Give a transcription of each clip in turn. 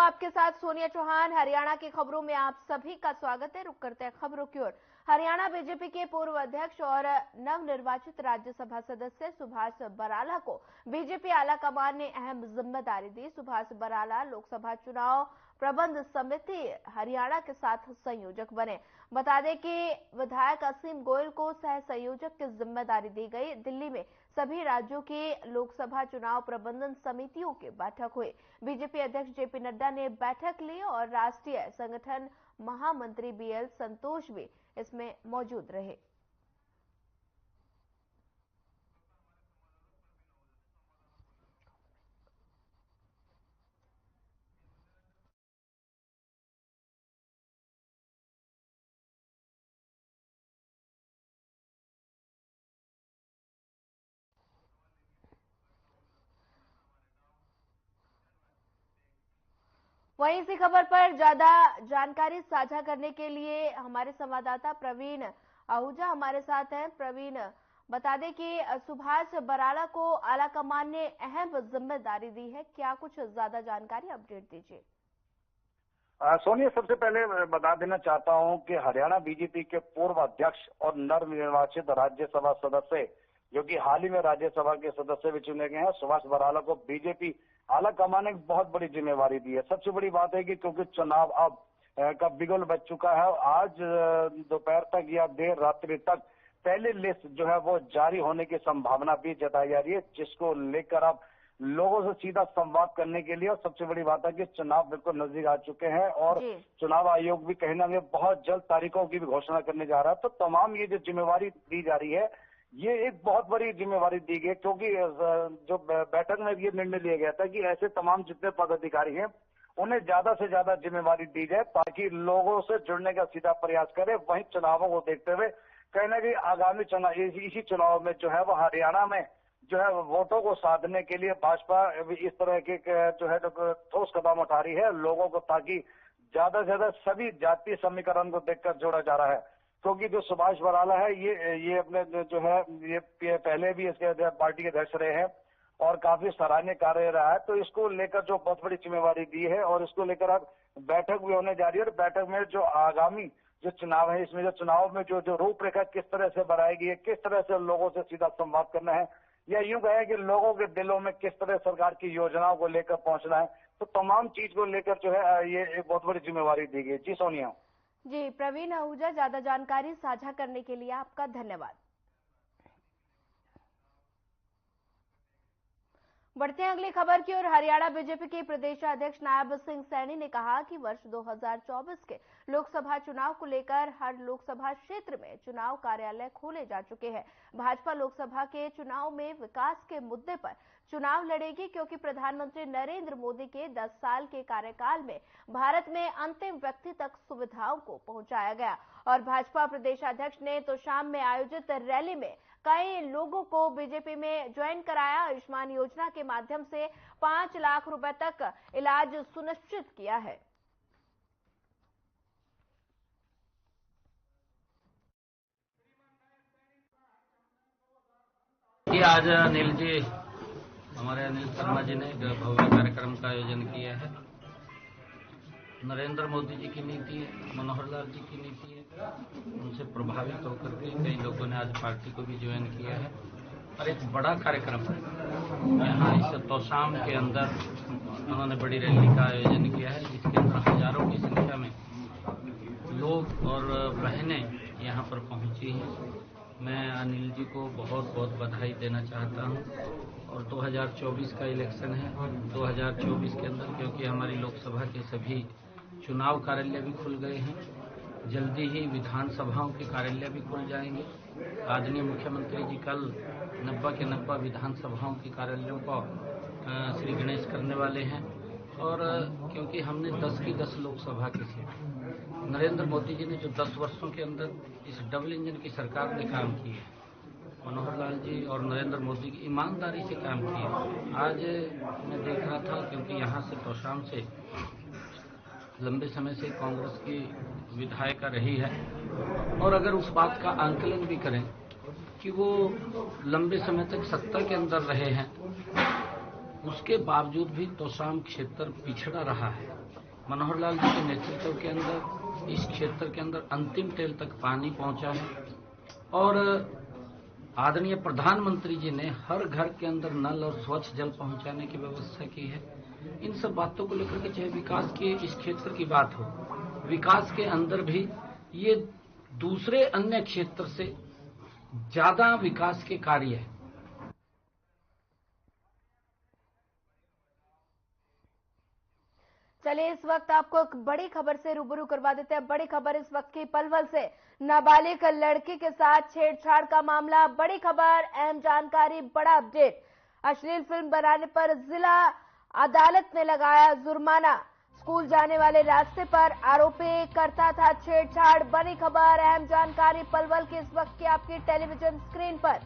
आपके साथ सोनिया चौहान। हरियाणा की खबरों में आप सभी का स्वागत है। रुक करते हैं खबरों की ओर। हरियाणा बीजेपी के पूर्व अध्यक्ष और नवनिर्वाचित राज्यसभा सदस्य सुभाष बराला को बीजेपी आलाकमान ने अहम जिम्मेदारी दी। सुभाष बराला लोकसभा चुनाव प्रबंध समिति हरियाणा के साथ संयोजक बने। बता दें कि विधायक असीम गोयल को सह संयोजक की जिम्मेदारी दी गई। दिल्ली में सभी राज्यों की लोकसभा चुनाव प्रबंधन समितियों की बैठक हुई। बीजेपी अध्यक्ष जेपी नड्डा ने बैठक ली और राष्ट्रीय संगठन महामंत्री बीएल संतोष भी इसमें मौजूद रहे। वहीं इसी खबर पर ज्यादा जानकारी साझा करने के लिए हमारे संवाददाता प्रवीण आहूजा हमारे साथ हैं। प्रवीण, बता दें कि सुभाष बराला को आलाकमान ने अहम जिम्मेदारी दी है, क्या कुछ ज्यादा जानकारी अपडेट दीजिए। सोनिया, सबसे पहले बता देना चाहता हूं कि हरियाणा बीजेपी के पूर्व अध्यक्ष और नवनिर्वाचित राज्यसभा सदस्य जो कि हाल ही में राज्यसभा के सदस्य भी चुने गए हैं, सुभाष बराला को बीजेपी आलाकमान ने एक बहुत बड़ी जिम्मेवारी दी है। सबसे बड़ी बात है कि क्योंकि चुनाव अब का बिगुल बज चुका है, आज दोपहर तक या देर रात्रि तक पहली लिस्ट जो है वो जारी होने की संभावना भी जताई जा रही है, जिसको लेकर अब लोगों से सीधा संवाद करने के लिए। और सबसे बड़ी बात है कि चुनाव बिल्कुल नजदीक आ चुके हैं और चुनाव आयोग भी कहीं ना कहीं बहुत जल्द तारीखों की भी घोषणा करने जा रहा है। तो तमाम ये जो जिम्मेवारी दी जा रही है, ये एक बहुत बड़ी जिम्मेवारी दी गई, क्योंकि जो बैठक में ये निर्णय लिया गया था कि ऐसे तमाम जितने पदाधिकारी हैं उन्हें ज्यादा से ज्यादा जिम्मेवारी दी जाए ताकि लोगों से जुड़ने का सीधा प्रयास करें। वहीं चुनावों को देखते हुए कहीं ना कहीं आगामी चुनाव, इसी चुनाव में जो है वो हरियाणा में जो है वोटों को साधने के लिए भाजपा इस तरह के जो है ठोस कदम उठा रही है लोगों को, ताकि ज्यादा से ज्यादा सभी जातीय समीकरण को देखकर जोड़ा जा रहा है। क्योंकि जो सुभाष बराला है ये अपने जो है ये पहले भी इसके पार्टी के अध्यक्ष रहे हैं और काफी सराहनीय कार्य रहा है। तो इसको लेकर जो बहुत बड़ी जिम्मेवारी दी है और इसको लेकर अब बैठक भी होने जा रही है। और बैठक में जो आगामी जो चुनाव है, इसमें जो चुनाव में जो रूपरेखा किस तरह से बनाई गई है, किस तरह से लोगों से सीधा संवाद करना है, या यूं कहे कि लोगों के दिलों में किस तरह सरकार की योजनाओं को लेकर पहुंचना है, तो तमाम चीज को लेकर जो है ये एक बहुत बड़ी जिम्मेवारी दी गई। जी सोनिया। जी प्रवीण आहूजा, ज्यादा जानकारी साझा करने के लिए आपका धन्यवाद। बढ़ते हैं अगली खबर की ओर। हरियाणा बीजेपी के प्रदेशाध्यक्ष नायब सिंह सैनी ने कहा कि वर्ष 2024 के लोकसभा चुनाव को लेकर हर लोकसभा क्षेत्र में चुनाव कार्यालय खोले जा चुके हैं। भाजपा लोकसभा के चुनाव में विकास के मुद्दे पर चुनाव लड़ेगी, क्योंकि प्रधानमंत्री नरेंद्र मोदी के 10 साल के कार्यकाल में भारत में अंतिम व्यक्ति तक सुविधाओं को पहुंचाया गया। और भाजपा प्रदेशाध्यक्ष ने तो शाम में आयोजित रैली में कई लोगों को बीजेपी में ज्वाइन कराया। आयुष्मान योजना के माध्यम से 5 लाख रुपए तक इलाज सुनिश्चित किया है। आज अनिल जी, हमारे अनिल शर्मा जी ने एक भव्य कार्यक्रम का आयोजन किया है। नरेंद्र मोदी जी की नीति है, मनोहर लाल जी की नीति है, उनसे प्रभावित होकर के कई लोगों ने आज पार्टी को भी ज्वाइन किया है और एक बड़ा कार्यक्रम है। यहाँ इस तोशाम के अंदर उन्होंने बड़ी रैली का आयोजन किया है, जिसके अंदर हजारों की संख्या में लोग और बहनें यहाँ पर पहुंची हैं। मैं अनिल जी को बहुत बहुत बधाई देना चाहता हूं। और 2024 का इलेक्शन है, 2024 के अंदर क्योंकि हमारी लोकसभा के सभी चुनाव कार्यालय भी खुल गए हैं, जल्दी ही विधानसभाओं के कार्यालय भी खुल जाएंगे। आदरणीय मुख्यमंत्री जी कल 90 के 90 विधानसभाओं के कार्यालयों को श्री गणेश करने वाले हैं। और क्योंकि हमने 10 की 10 लोकसभा की सीट, नरेंद्र मोदी जी ने जो 10 वर्षों के अंदर इस डबल इंजन की सरकार ने काम की है, मनोहर लाल जी और नरेंद्र मोदी की ईमानदारी से काम किया। आज मैं देख रहा था, क्योंकि यहाँ से तोशाम से लंबे समय से कांग्रेस की विधायिका रही है, और अगर उस बात का आंकलन भी करें कि वो लंबे समय तक सत्ता के अंदर रहे हैं, उसके बावजूद भी तोशाम क्षेत्र पिछड़ा रहा है। मनोहर लाल जी के नेतृत्व के अंदर इस क्षेत्र के अंदर अंतिम टेल तक पानी पहुंचा है और आदरणीय प्रधानमंत्री जी ने हर घर के अंदर नल और स्वच्छ जल पहुंचाने की व्यवस्था की है। इन सब बातों को लेकर के चाहे विकास के इस क्षेत्र की बात हो, विकास के अंदर भी ये दूसरे अन्य क्षेत्र से ज्यादा विकास के कार्य है। चलिए इस वक्त आपको एक बड़ी खबर से रूबरू करवा देते हैं। बड़ी खबर इस वक्त की पलवल से, नाबालिग लड़की के साथ छेड़छाड़ का मामला। बड़ी खबर, अहम जानकारी, बड़ा अपडेट। अश्लील फिल्म बनाने पर जिला अदालत ने लगाया जुर्माना। स्कूल जाने वाले रास्ते पर आरोपी करता था छेड़छाड़। बड़ी खबर, अहम जानकारी पलवल की इस वक्त की आपकी टेलीविजन स्क्रीन पर।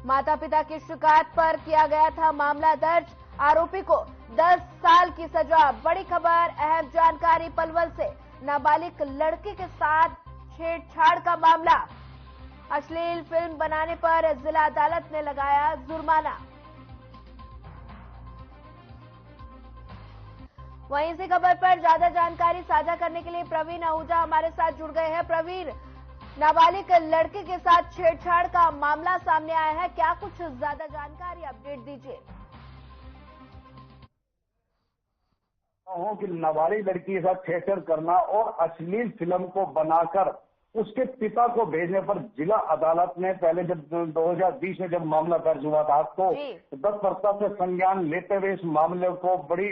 माता पिता की शिकायत पर किया गया था मामला दर्ज। आरोपी को 10 साल की सजा। बड़ी खबर, अहम जानकारी पलवल से, नाबालिग लड़की के साथ छेड़छाड़ का मामला। अश्लील फिल्म बनाने पर जिला अदालत ने लगाया जुर्माना। वहीं इसी खबर पर ज्यादा जानकारी साझा करने के लिए प्रवीण आहूजा हमारे साथ जुड़ गए हैं। प्रवीण, नाबालिग लड़की के साथ छेड़छाड़ का मामला सामने आया है, क्या कुछ ज्यादा जानकारी, अपडेट दीजिए। कि नाबालिग लड़की के साथ छेड़छाड़ करना और अश्लील फिल्म को बनाकर उसके पिता को भेजने पर जिला अदालत ने पहले जब 2020 में जब मामला दर्ज हुआ था तो 10 से संज्ञान लेते हुए इस मामले को बड़ी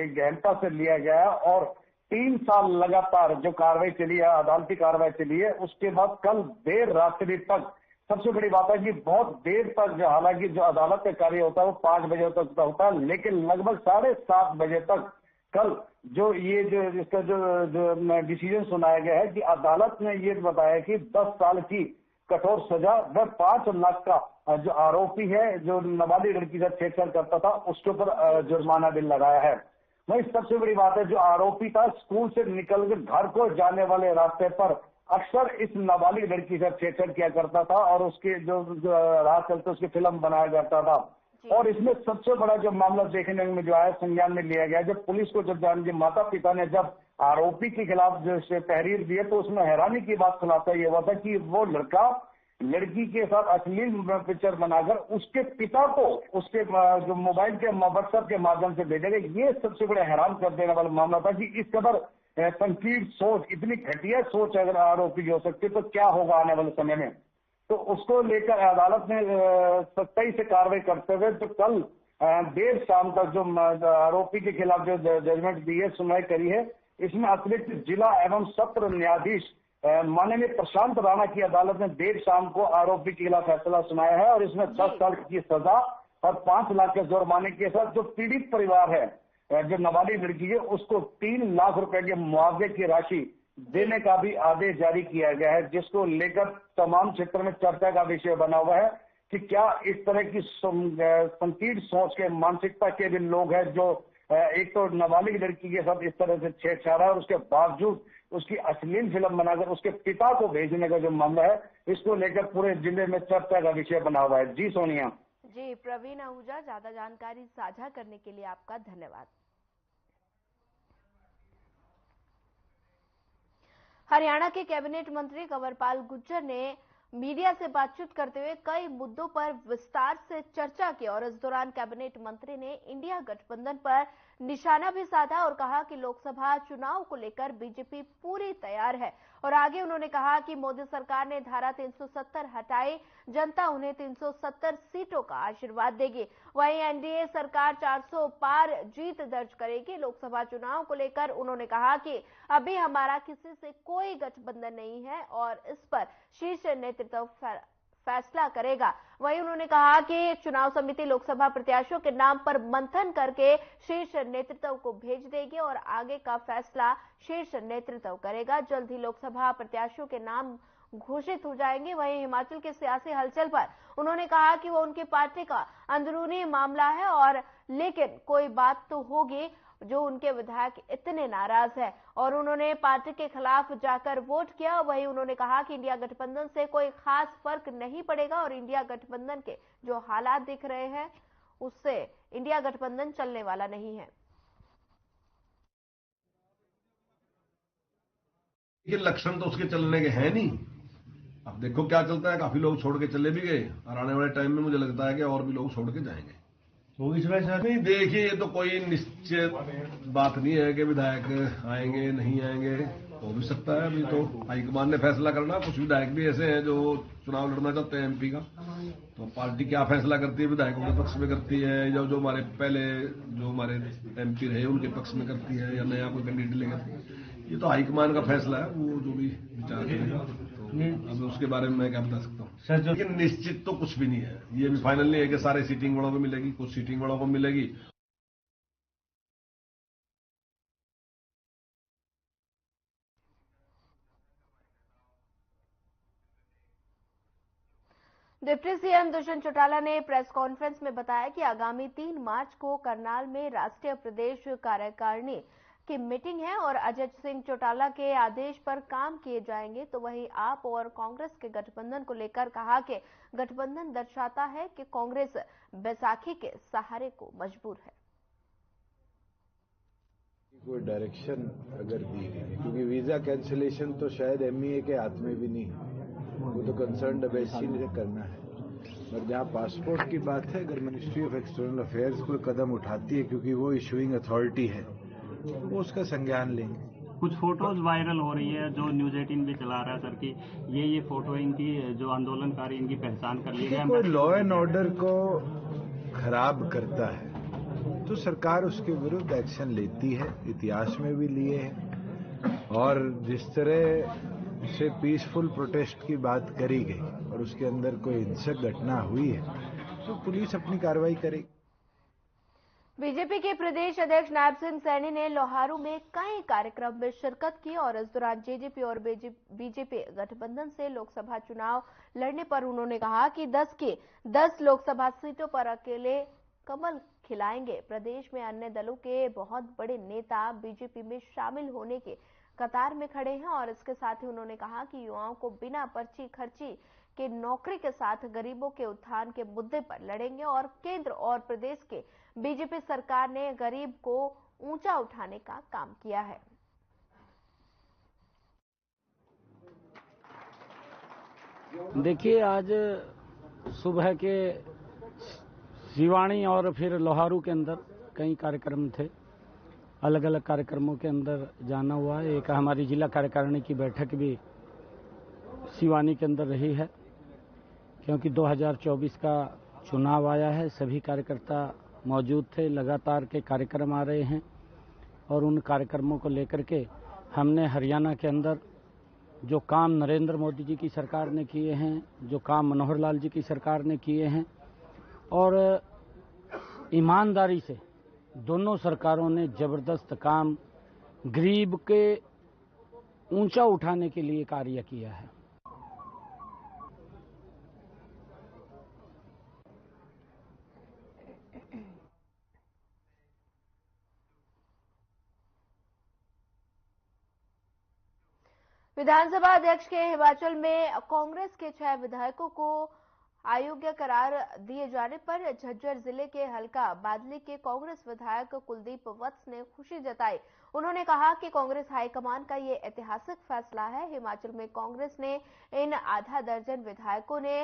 गहनता से लिया गया और 3 साल लगातार जो कार्रवाई चली है, अदालती कार्रवाई चली है। उसके बाद कल देर रात्रि तक, सबसे बड़ी बात है कि बहुत देर तक, हालांकि जो अदालत का कार्य होता है वो 5 बजे तक होता है, लेकिन लगभग 7:30 बजे तक कल इसका जो डिसीजन सुनाया गया है कि अदालत ने ये बताया कि 10 साल की कठोर सजा व 5 लाख का जो आरोपी है, जो नाबालिग लड़की का छेड़छाड़ करता था, उसके ऊपर जुर्माना भी लगाया है। वही सबसे बड़ी बात है, जो आरोपी था स्कूल से निकलकर घर को जाने वाले रास्ते पर अक्सर इस नाबालिग लड़की का छेड़छाड़ किया करता था और उसके जो राह चलते उसकी फिल्म बनाया जाता था। और इसमें सबसे बड़ा जो मामला देखने में जो आया, संज्ञान में लिया गया, जब पुलिस को जब माता पिता ने जब आरोपी के खिलाफ जो तहरीर दिए तो उसमें हैरानी की बात खुलासा ये हुआ था कि वो लड़का लड़की के साथ अश्लील पिक्चर बनाकर उसके पिता को उसके जो मोबाइल के व्हाट्सएप के माध्यम से भेजेगा। ये सबसे बड़ा हैरान कर देने वाला मामला था कि इस कदर संकीर्ण सोच, इतनी घटिया सोच अगर आरोपी की हो सकती तो क्या होगा आने वाले समय में। तो उसको लेकर अदालत ने सख्ती से कार्रवाई करते हुए तो कल देर शाम तक जो आरोपी के खिलाफ जो जजमेंट दी है, सुनवाई करी है, इसमें अतिरिक्त जिला एवं सत्र न्यायाधीश माननीय प्रशांत राणा की अदालत ने देर शाम को आरोपी के खिलाफ फैसला सुनाया है और इसमें 10 साल की सजा और 5 लाख के जुर्माने के साथ जो पीड़ित परिवार है, जो नाबालिग लड़की है, उसको 3 लाख रुपए के मुआवजे की राशि देने का भी आदेश जारी किया गया है, जिसको लेकर तमाम क्षेत्र में चर्चा का विषय बना हुआ है कि क्या इस तरह की संकीर्ण सोच के, मानसिकता के भी लोग हैं जो एक तो नाबालिग लड़की के साथ इस तरह से छेड़छाड़ है और उसके बावजूद उसकी अश्लील फिल्म बनाकर उसके पिता को भेजने का जो मामला है, इसको लेकर पूरे जिले में चर्चा का विषय बना हुआ है। जी सोनिया। जी प्रवीण आहूजा, ज्यादा जानकारी साझा करने के लिए आपका धन्यवाद। हरियाणा के कैबिनेट मंत्री कंवरपाल गुर्जर ने मीडिया से बातचीत करते हुए कई मुद्दों पर विस्तार से चर्चा की और इस दौरान कैबिनेट मंत्री ने इंडिया गठबंधन पर निशाना भी साधा और कहा कि लोकसभा चुनाव को लेकर बीजेपी पूरी तैयार है। और आगे उन्होंने कहा कि मोदी सरकार ने धारा 370 हटाई, जनता उन्हें 370 सीटों का आशीर्वाद देगी। वहीं एनडीए सरकार 400 पार जीत दर्ज करेगी। लोकसभा चुनाव को लेकर उन्होंने कहा कि अभी हमारा किसी से कोई गठबंधन नहीं है और इस पर शीर्ष नेतृत्व फैसला करेगा। वहीं उन्होंने कहा कि चुनाव समिति लोकसभा प्रत्याशियों के नाम पर मंथन करके शीर्ष नेतृत्व को भेज देगी और आगे का फैसला शीर्ष नेतृत्व करेगा। जल्द ही लोकसभा प्रत्याशियों के नाम घोषित हो जाएंगे। वहीं हिमाचल के सियासी हलचल पर उन्होंने कहा कि वो उनकी पार्टी का अंदरूनी मामला है और लेकिन कोई बात तो होगी जो उनके विधायक इतने नाराज है और उन्होंने पार्टी के खिलाफ जाकर वोट किया। वहीं उन्होंने कहा कि इंडिया गठबंधन से कोई खास फर्क नहीं पड़ेगा और इंडिया गठबंधन के जो हालात दिख रहे हैं उससे इंडिया गठबंधन चलने वाला नहीं है। ये लक्षण तो उसके चलने के हैं नहीं। अब देखो क्या चलता है, काफी लोग छोड़ के चले भी गए और आने वाले टाइम में मुझे लगता है कि और भी लोग छोड़ के जाएंगे। तो इसमें सर नहीं, देखिए ये तो कोई निश्चित बात नहीं है कि विधायक आएंगे नहीं आएंगे, हो भी सकता है। अभी तो हाईकमान ने फैसला करना। कुछ विधायक भी ऐसे हैं जो चुनाव लड़ना चाहते हैं एमपी का, तो पार्टी क्या फैसला करती है विधायकों के पक्ष में करती है, या जो हमारे पहले जो हमारे एमपी रहे उनके पक्ष में करती है, या नया कोई कैंडिडेट लेकर, ये तो हाईकमान का फैसला है, वो जो भी विचार करेगा। अब उसके बारे में मैं क्या बता सकता हूँ सर, जो निश्चित तो कुछ भी नहीं है। ये भी फाइनल नहीं है कि सारे सीटिंग वालों को मिलेगी, कुछ सीटिंग वालों को मिलेगी। डिप्टी सीएम दुष्यंत चौटाला ने प्रेस कॉन्फ्रेंस में बताया कि आगामी 3 मार्च को करनाल में राष्ट्रीय प्रदेश कार्यकारिणी की मीटिंग है और अजय सिंह चौटाला के आदेश पर काम किए जाएंगे। तो वहीं आप और कांग्रेस के गठबंधन को लेकर कहा कि गठबंधन दर्शाता है कि कांग्रेस बैसाखी के सहारे को मजबूर है। कोई डायरेक्शन अगर दी गई, क्योंकि वीजा कैंसिलेशन तो शायद एमईए के हाथ में भी नहीं है, वो तो कंसर्न अबैसी ने करना है। और जहां पासपोर्ट की बात है, अगर मिनिस्ट्री ऑफ एक्सटर्नल अफेयर्स कोई कदम उठाती है, क्योंकि वो इशूइंग अथॉरिटी है, वो उसका संज्ञान लेंगे। कुछ फोटोज वायरल हो रही है जो न्यूज 18 भी चला रहा है सर कि ये फोटो इनकी जो आंदोलनकारी इनकी पहचान कर ली गई। कोई लॉ एंड ऑर्डर को खराब करता है तो सरकार उसके विरुद्ध एक्शन लेती है, इतिहास में भी लिए हैं। और जिस तरह से पीसफुल प्रोटेस्ट की बात करी गई और उसके अंदर कोई हिंसक घटना हुई है तो पुलिस अपनी कार्रवाई करेगी। बीजेपी के प्रदेश अध्यक्ष नायब सिंह सैनी ने लोहारू में कई कार्यक्रम में शिरकत की और इस दौरान जेजेपी और बीजेपी गठबंधन से लोकसभा चुनाव लड़ने पर उन्होंने कहा कि 10 की 10 लोकसभा सीटों पर अकेले कमल खिलाएंगे। प्रदेश में अन्य दलों के बहुत बड़े नेता बीजेपी में शामिल होने के कतार में खड़े हैं और इसके साथ ही उन्होंने कहा कि युवाओं को बिना पर्ची खर्ची के नौकरी के साथ गरीबों के उत्थान के मुद्दे पर लड़ेंगे और केंद्र और प्रदेश के बीजेपी सरकार ने गरीब को ऊंचा उठाने का काम किया है। देखिए, आज सुबह के सिवानी और फिर लोहारू के अंदर कई कार्यक्रम थे। अलग अलग कार्यक्रमों के अंदर जाना हुआ है। एक हमारी जिला कार्यकारिणी की बैठक भी सिवानी के अंदर रही है, क्योंकि 2024 का चुनाव आया है। सभी कार्यकर्ता मौजूद थे। लगातार के कार्यक्रम आ रहे हैं और उन कार्यक्रमों को लेकर के हमने हरियाणा के अंदर जो काम नरेंद्र मोदी जी की सरकार ने किए हैं, जो काम मनोहर लाल जी की सरकार ने किए हैं, और ईमानदारी से दोनों सरकारों ने जबरदस्त काम गरीब के ऊंचा उठाने के लिए कार्य किया है। विधानसभा अध्यक्ष के हिमाचल में कांग्रेस के 6 विधायकों को अयोग्य करार दिए जाने पर झज्जर जिले के हल्का बादली के कांग्रेस विधायक कुलदीप वत्स ने खुशी जताई। उन्होंने कहा कि कांग्रेस हाईकमान का ये ऐतिहासिक फैसला है। हिमाचल में कांग्रेस ने इन आधा दर्जन विधायकों ने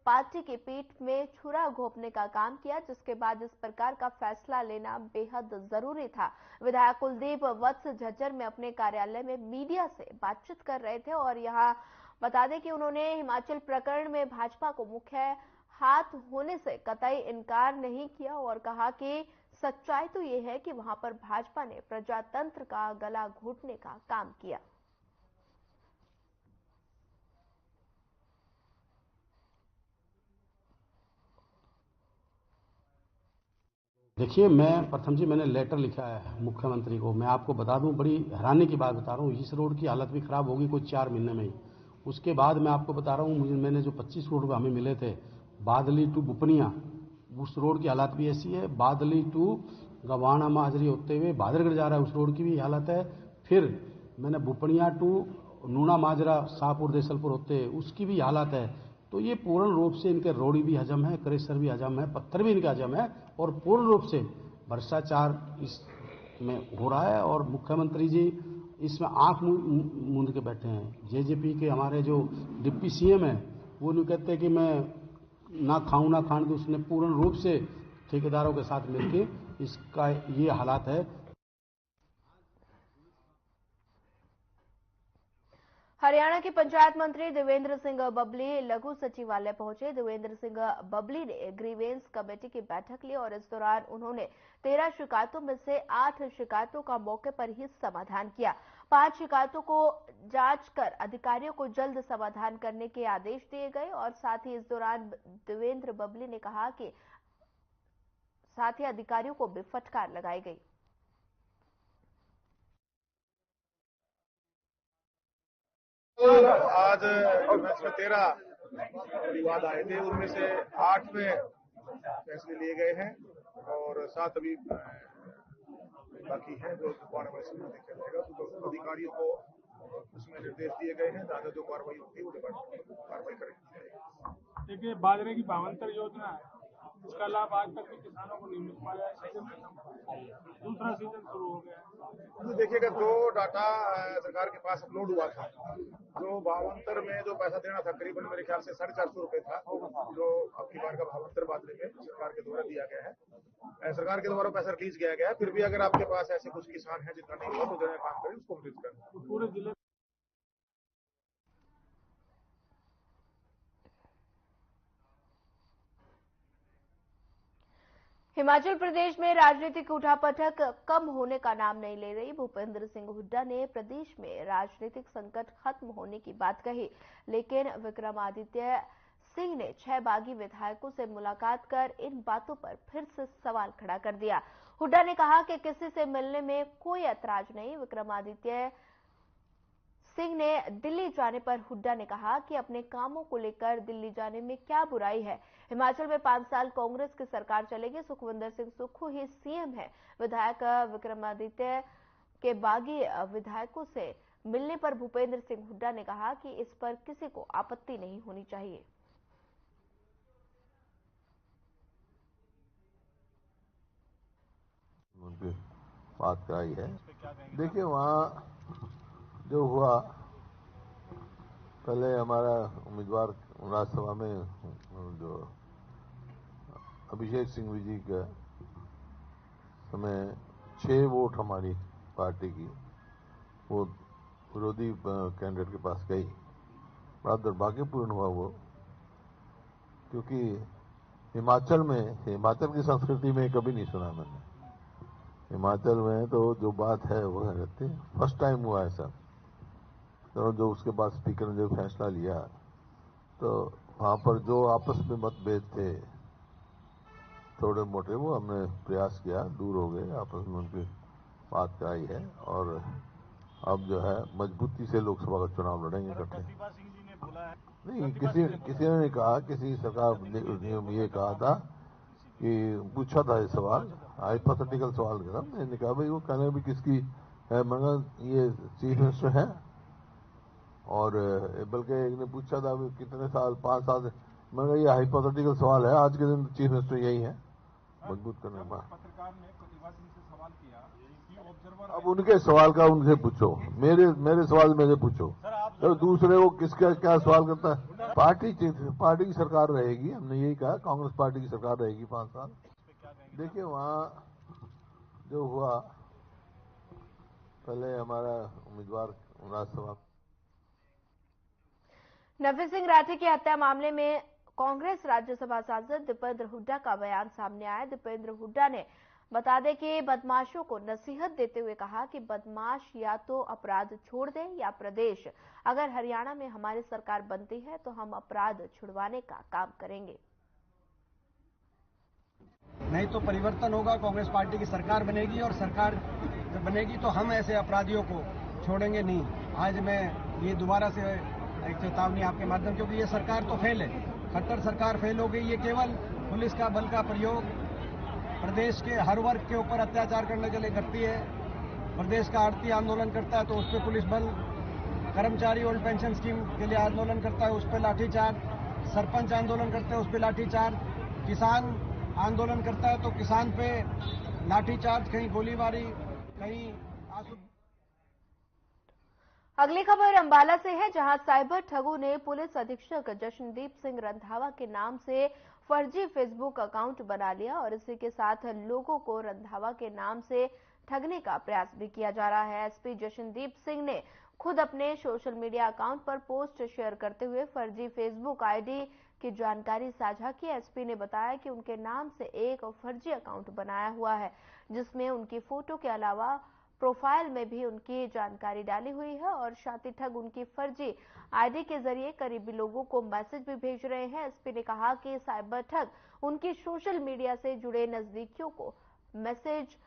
पार्टी की पीठ में छुरा घोंपने का काम किया, जिसके बाद इस प्रकार का फैसला लेना बेहद जरूरी था। विधायक कुलदीप वत्स झज्जर में अपने कार्यालय में मीडिया से बातचीत कर रहे थे और यहाँ बता दें कि उन्होंने हिमाचल प्रकरण में भाजपा को मुख्य हाथ होने से कतई इनकार नहीं किया और कहा कि सच्चाई तो ये है कि वहां पर भाजपा ने प्रजातंत्र का गला घोटने का काम किया। देखिए, मैं प्रथम जी मैंने लेटर लिखा है मुख्यमंत्री को। मैं आपको बता दूं, बड़ी हैरानी की बात बता रहा हूँ, इस रोड की हालत भी खराब होगी कुछ 4 महीने में ही। उसके बाद मैं आपको बता रहा हूँ, मैंने जो 25 करोड़ रुपये हमें मिले थे बादली टू बुपनिया, उस रोड की हालत भी ऐसी है। बादली टू गवाना माजरी होते हुए भादरगढ़ जा रहा है, उस रोड की भी हालत है। फिर मैंने बुपनिया टू नूना माजरा शाहपुर देसलपुर होते हुए उसकी भी हालत है। तो ये पूर्ण रूप से इनके रोड़ी भी हजम है, क्रेशर भी हजम है, पत्थर भी इनका हजम है और पूर्ण रूप से भ्रष्टाचार इसमें हो रहा है। और मुख्यमंत्री जी इसमें आंख मूंद के बैठे हैं। जेजेपी के हमारे जो डिप्टी सीएम है वो नहीं कहते कि मैं ना खाऊं ना खाने दूं, उसने पूर्ण रूप से ठेकेदारों के साथ मिलकर इसका ये हालात है। हरियाणा के पंचायत मंत्री देवेंद्र सिंह बबली लघु सचिवालय पहुंचे। देवेंद्र सिंह बबली ने ग्रीवेंस कमेटी की बैठक ली और इस दौरान उन्होंने 13 शिकायतों में से 8 शिकायतों का मौके पर ही समाधान किया। 5 शिकायतों को जांच कर अधिकारियों को जल्द समाधान करने के आदेश दिए गए और साथ ही इस दौरान देवेंद्र बबली ने कहा कि साथ ही अधिकारियों को भी फटकार लगाई गई। आज इसमें 13 विवाद आए थे, उनमें से 8 में फैसले लिए गए हैं और 7 अभी बाकी हैं जो देखा जाएगा। तो अधिकारियों को उसमें निर्देश दिए गए हैं, ज्यादा जो कार्रवाई होगी वो कार्रवाई करेंगे। देखिए, बाजरे की भावांतर योजना है, इसका लाभ आज तक भी किसानों को नहीं मिल पाया है। दूसरा सीजन शुरू हो गया है। तो देखिएगा, जो डाटा सरकार के पास अपलोड हुआ था, जो भावांतर में जो पैसा देना था करीबन मेरे ख्याल से 450 रुपए था, जो अब की बार का भावांतर बाजरे में सरकार के द्वारा दिया गया है। सरकार के द्वारा पैसा रिलीज किया गया है। फिर भी अगर आपके पास ऐसे कुछ किसान हैं जिनका नहीं हुआ तो जो काम करें उसको रिलीज करें। पूरे जिले हिमाचल प्रदेश में राजनीतिक उठापटक कम होने का नाम नहीं ले रही। भूपेंद्र सिंह हुड्डा ने प्रदेश में राजनीतिक संकट खत्म होने की बात कही, लेकिन विक्रमादित्य सिंह ने 6 बागी विधायकों से मुलाकात कर इन बातों पर फिर से सवाल खड़ा कर दिया। हुड्डा ने कहा कि किसी से मिलने में कोई ऐतराज नहीं। विक्रमादित्य सिंह ने दिल्ली जाने पर हुड्डा ने कहा कि अपने कामों को लेकर दिल्ली जाने में क्या बुराई है। हिमाचल में 5 साल कांग्रेस की सरकार चलेगी। सुखविंदर सिंह सुक्खू ही सीएम है। विधायक विक्रमादित्य के बागी विधायकों से मिलने पर भूपेंद्र सिंह हुड्डा ने कहा कि इस पर किसी को आपत्ति नहीं होनी चाहिए। उनकी बात कराई है। देखिए, वहाँ जो हुआ, पहले हमारा उम्मीदवार राज्यसभा में जो अभिषेक सिंह जी का समय 6 वोट हमारी पार्टी की वो विरोधी कैंडिडेट के पास गई। बड़ा दुर्भाग्यपूर्ण हुआ वो, क्योंकि हिमाचल की संस्कृति में कभी नहीं सुना मैंने। हिमाचल में तो जो बात है वो रहती है, फर्स्ट टाइम हुआ ऐसा। तो जो उसके बाद स्पीकर ने जो फैसला लिया, तो वहां पर जो आपस में मतभेद थे थोड़े मोटे, वो हमने प्रयास किया, दूर हो गए, आपस में उनकी बात कराई है और अब जो है मजबूती से लोकसभा का चुनाव लड़ेंगे इकट्ठे। नहीं, किसी ने नहीं कहा, किसी सरकार ने ये कहा था कि पूछा था ये सवाल, हाइपोथेटिकल सवाल करा। मैंने कहा भाई वो कहने भी किसकी है, मगर ये चीफ मिनिस्टर है। और बल्कि एक ने पूछा था कितने साल, 5 साल, मगर ये हाइपोथेटिकल सवाल है, आज के दिन चीफ मिनिस्टर यही है मजबूत करने में। अब उनके सवाल का उनसे पूछो, मेरे सवाल मेरे पूछो, तो दूसरे को किसका क्या सवाल करता है। पार्टी की सरकार रहेगी, हमने यही कहा, कांग्रेस पार्टी की सरकार रहेगी 5 साल। देखिए, वहाँ जो हुआ, पहले हमारा उम्मीदवार राज्यसभा नफी सिंह राठी की हत्या मामले में कांग्रेस राज्यसभा सांसद दीपेंद्र हुड्डा का बयान सामने आया। दीपेंद्र हुड्डा ने बता दें कि बदमाशों को नसीहत देते हुए कहा कि बदमाश या तो अपराध छोड़ दें या प्रदेश, अगर हरियाणा में हमारी सरकार बनती है तो हम अपराध छुड़वाने का काम करेंगे। नहीं तो परिवर्तन होगा, कांग्रेस पार्टी की सरकार बनेगी और सरकार जब बनेगी तो हम ऐसे अपराधियों को छोड़ेंगे नहीं। आज मैं ये दोबारा से एक चेतावनी आपके माध्यम, क्योंकि ये सरकार तो फेल है, खट्टर सरकार फेल हो गई। ये केवल पुलिस का बल का प्रयोग प्रदेश के हर वर्ग के ऊपर अत्याचार करने के लिए करती है। प्रदेश का आड़ती आंदोलन करता है तो उस पर पुलिस बल, कर्मचारी ओल्ड पेंशन स्कीम के लिए आंदोलन करता है उस पर लाठीचार्ज, सरपंच आंदोलन करते हैं उस पर लाठीचार्ज, किसान आंदोलन करता है तो किसान पे लाठीचार्ज, कहीं गोलीबारी, कहीं आंसू। अगली खबर अंबाला से है, जहां साइबर ठगों ने पुलिस अधीक्षक जशनदीप सिंह रंधावा के नाम से फर्जी फेसबुक अकाउंट बना लिया और इसी के साथ लोगों को रंधावा के नाम से ठगने का प्रयास भी किया जा रहा है। एसपी जशनदीप सिंह ने खुद अपने सोशल मीडिया अकाउंट पर पोस्ट शेयर करते हुए फर्जी फेसबुक आईडी की जानकारी साझा की। एसपी ने बताया कि उनके नाम से एक फर्जी अकाउंट बनाया हुआ है, जिसमें उनकी फोटो के अलावा प्रोफाइल में भी उनकी जानकारी डाली हुई है और शातिर ठग उनकी फर्जी आईडी के जरिए करीबी लोगों को मैसेज भी भेज रहे हैं। एसपी ने कहा कि साइबर ठग उनकी सोशल मीडिया से जुड़े नजदीकियों को मैसेज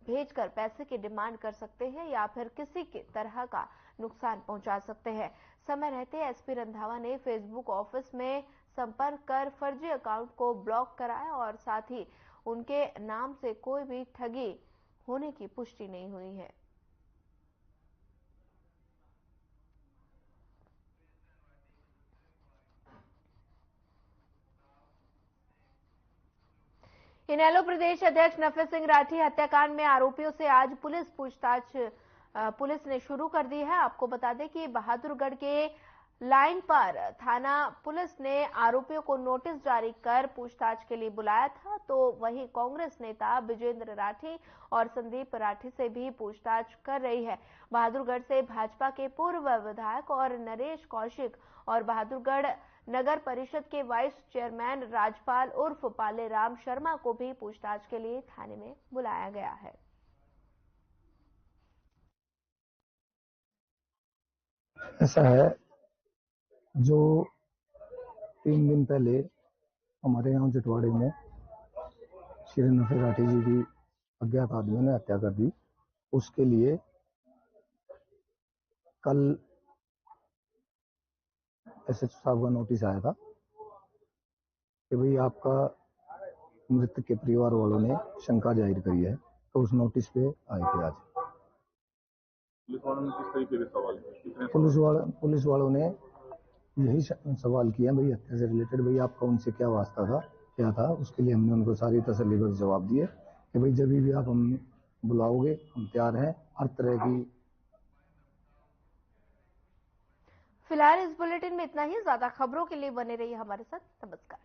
भेजकर पैसे की डिमांड कर सकते हैं या फिर किसी के तरह का नुकसान पहुंचा सकते हैं। समय रहते एसपी रंधावा ने फेसबुक ऑफिस में संपर्क कर फर्जी अकाउंट को ब्लॉक कराया और साथ ही उनके नाम से कोई भी ठगी होने की पुष्टि नहीं हुई है। इनेलो प्रदेश अध्यक्ष नफे सिंह राठी हत्याकांड में आरोपियों से आज पुलिस ने शुरू कर दी है। आपको बता दें कि बहादुरगढ़ के लाइन पर थाना पुलिस ने आरोपियों को नोटिस जारी कर पूछताछ के लिए बुलाया था, तो वहीं कांग्रेस नेता विजेंद्र राठी और संदीप राठी से भी पूछताछ कर रही है। बहादुरगढ़ से भाजपा के पूर्व विधायक और नरेश कौशिक और बहादुरगढ़ नगर परिषद के वाइस चेयरमैन राजपाल उर्फ पाले राम शर्मा को भी पूछताछ के लिए थाने में बुलाया गया है। ऐसा है, जो 3 दिन पहले हमारे यहाँ जटवाड़े में श्री नफे राठी जी की अज्ञात आदमियों ने हत्या कर दी, उसके लिए कल एसएचओ साहब का नोटिस आया था कि भाई आपका मृतक के परिवार वालों ने शंका जाहिर करी है, तो उस नोटिस पे आए थे आज। पुलिस वालों ने किस तरीके के सवाल किए? पुलिस वालों ने यही सवाल किया भाई हत्या से रिलेटेड, भाई आपका उनसे क्या वास्ता था, क्या था। उसके लिए हमने उनको सारी तसल्लीबख्श जवाब दिए कि भाई जब भी आप हम बुलाओगे हम तैयार हैं हर तरह की। फिलहाल इस बुलेटिन में इतना ही। ज्यादा खबरों के लिए बने रहिए हमारे साथ। नमस्कार।